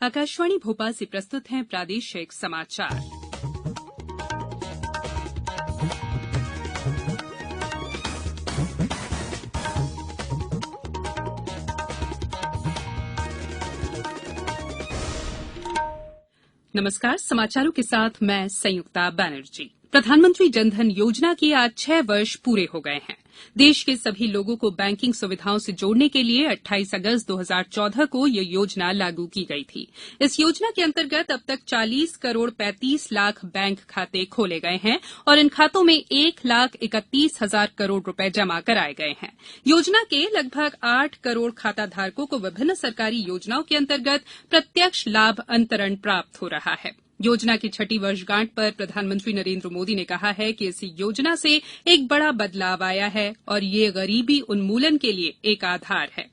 आकाशवाणी भोपाल से प्रस्तुत हैं प्रादेशिक समाचार। नमस्कार, समाचारों के साथ मैं संयुक्ता बैनर्जी। प्रधानमंत्री जनधन योजना के आज 6 वर्ष पूरे हो गए हैं। देश के सभी लोगों को बैंकिंग सुविधाओं से जोड़ने के लिए 28 अगस्त 2014 को यह योजना लागू की गई थी। इस योजना के अंतर्गत अब तक 40 करोड़ 35 लाख बैंक खाते खोले गए हैं और इन खातों में 1,31,000 करोड़ रुपए जमा कराए गए हैं। योजना के लगभग 8 करोड़ खाता धारकों को विभिन्न सरकारी योजनाओं के अंतर्गत प्रत्यक्ष लाभ अंतरण प्राप्त हो रहा है। योजना की 6ठी वर्षगांठ पर प्रधानमंत्री नरेंद्र मोदी ने कहा है कि इस योजना से एक बड़ा बदलाव आया है और ये गरीबी उन्मूलन के लिए एक आधार है।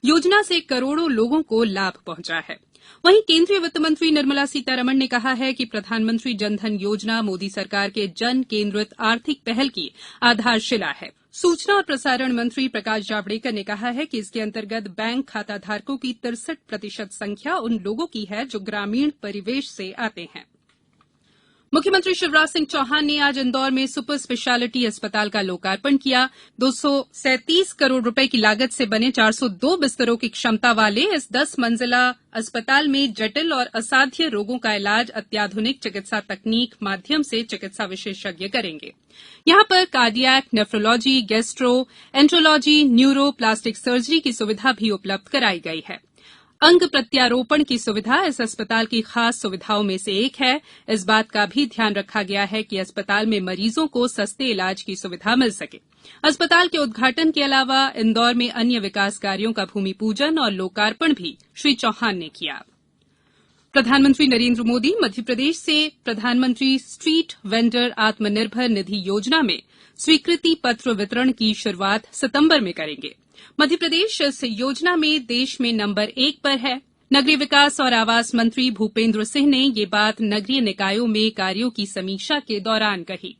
योजना से करोड़ों लोगों को लाभ पहुंचा है। वहीं केंद्रीय वित्त मंत्री निर्मला सीतारमण ने कहा है कि प्रधानमंत्री जनधन योजना मोदी सरकार के जन केंद्रित आर्थिक पहल की आधारशिला है। सूचना और प्रसारण मंत्री प्रकाश जावड़ेकर ने कहा है कि इसके अंतर्गत बैंक खाता धारकों की 63% संख्या उन लोगों की है जो ग्रामीण परिवेश से आते हैं। मुख्यमंत्री शिवराज सिंह चौहान ने आज इंदौर में सुपर स्पेशलिटी अस्पताल का लोकार्पण किया। 237 करोड़ रुपए की लागत से बने 402 बिस्तरों की क्षमता वाले इस 10 मंजिला अस्पताल में जटिल और असाध्य रोगों का इलाज अत्याधुनिक चिकित्सा तकनीक माध्यम से चिकित्सा विशेषज्ञ करेंगे। यहां पर cardiac, nephrology, gastro, enterology, neuro, plastic surgery की सुविधा भी उपलब्ध कराई गई है। अंग प्रत्यारोपण की सुविधा इस अस्पताल की खास सुविधाओं में से एक है। इस बात का भी ध्यान रखा गया है कि अस्पताल में मरीजों को सस्ते इलाज की सुविधा मिल सके। अस्पताल के उद्घाटन के अलावा इंदौर में अन्य विकास कार्यों का भूमि पूजन और लोकार्पण भी श्री चौहान ने किया। प्रधानमंत्री नरेंद्र मोदी मध्यप्रदेश से प्रधानमंत्री स्ट्रीट वेंडर आत्मनिर्भर निधि योजना में स्वीकृति पत्र वितरण की शुरुआत सितंबर में करेंगे। मध्यप्रदेश इस योजना में देश में नंबर 1 पर है। नगरीय विकास और आवास मंत्री भूपेंद्र सिंह ने ये बात नगरीय निकायों में कार्यों की समीक्षा के दौरान कही।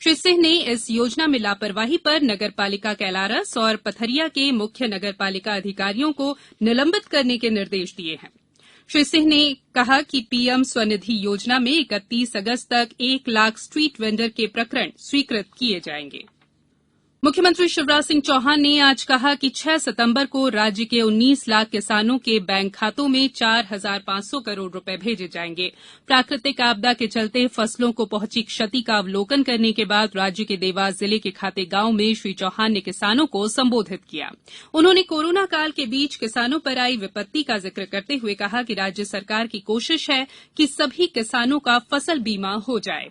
श्री सिंह ने इस योजना में लापरवाही पर नगरपालिका कैलारस और पथरिया के मुख्य नगरपालिका अधिकारियों को निलंबित करने के निर्देश दिए हैं। श्री सिंह ने कहा कि पीएम स्वनिधि योजना में 31 अगस्त तक 1 लाख स्ट्रीट वेंडर के प्रकरण स्वीकृत किए जाएंगे। मुख्यमंत्री शिवराज सिंह चौहान ने आज कहा कि 6 सितंबर को राज्य के 19 लाख किसानों के बैंक खातों में 4,500 करोड़ रुपए भेजे जाएंगे। प्राकृतिक आपदा के चलते फसलों को पहुंची क्षति का अवलोकन करने के बाद राज्य के देवास जिले के खाते गांव में श्री चौहान ने किसानों को संबोधित किया। उन्होंने कोरोना काल के बीच किसानों पर आई विपत्ति का जिक्र करते हुए कहा कि राज्य सरकार की कोशिश है कि सभी किसानों का फसल बीमा हो जाए।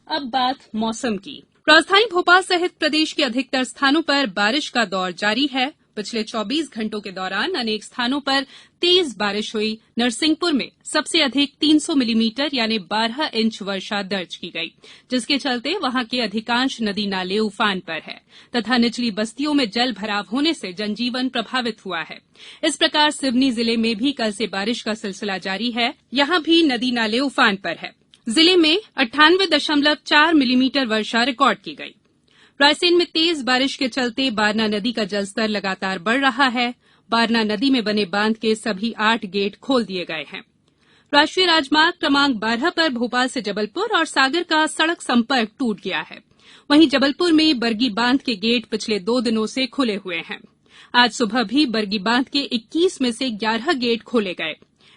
अब बात मौसम की। राजधानी भोपाल सहित प्रदेश के अधिकतर स्थानों पर बारिश का दौर जारी है। पिछले 24 घंटों के दौरान अनेक स्थानों पर तेज बारिश हुई। नरसिंहपुर में सबसे अधिक 300 मिलीमीटर यानी 12 इंच वर्षा दर्ज की गई, जिसके चलते वहां के अधिकांश नदी नाले उफान पर है तथा निचली बस्तियों में जल भराव होने से जनजीवन प्रभावित हुआ है। इस प्रकार सिवनी जिले में भी कल से बारिश का सिलसिला जारी है। यहां भी नदी नाले उफान पर है। जिले में 98.4 मिलीमीटर वर्षा रिकॉर्ड की गई। रायसेन में तेज बारिश के चलते बारना नदी का जलस्तर लगातार बढ़ रहा है। बारना नदी में बने बांध के सभी 8 गेट खोल दिए गए हैं। राष्ट्रीय राजमार्ग क्रमांक 12 पर भोपाल से जबलपुर और सागर का सड़क संपर्क टूट गया है। वहीं जबलपुर में बरगी बांध के गेट पिछले 2 दिनों से खुले हुए हैं। आज सुबह भी बरगी बांध के 21 में से 11 गेट खोले गए।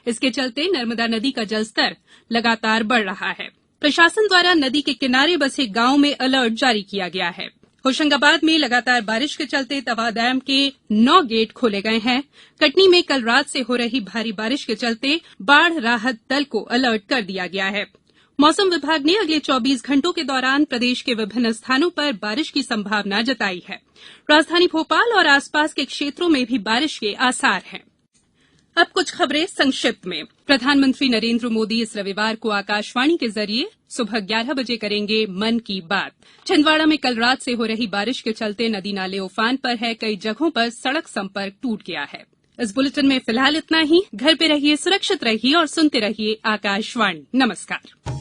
इसके चलते नर्मदा नदी का जलस्तर लगातार बढ़ रहा है। प्रशासन द्वारा नदी के किनारे बसे गांव में अलर्ट जारी किया गया है। होशंगाबाद में लगातार बारिश के चलते तवा डैम के 9 गेट खोले गए हैं। कटनी में कल रात से हो रही भारी बारिश के चलते बाढ़ राहत दल को अलर्ट कर दिया गया है। मौसम विभाग ने अगले 24 घंटों के दौरान प्रदेश के विभिन्न स्थानों पर बारिश की संभावना जताई है। राजधानी भोपाल और आसपास के क्षेत्रों में भी बारिश के आसार हैं। अब कुछ खबरें संक्षिप्त में। प्रधानमंत्री नरेंद्र मोदी इस रविवार को आकाशवाणी के जरिए सुबह 11 बजे करेंगे मन की बात। छिंदवाड़ा में कल रात से हो रही बारिश के चलते नदी नाले उफान पर है। कई जगहों पर सड़क संपर्क टूट गया है। इस बुलेटिन में फिलहाल इतना ही। घर पे रहिए, सुरक्षित रहिए और सुनते रहिए आकाशवाणी। नमस्कार।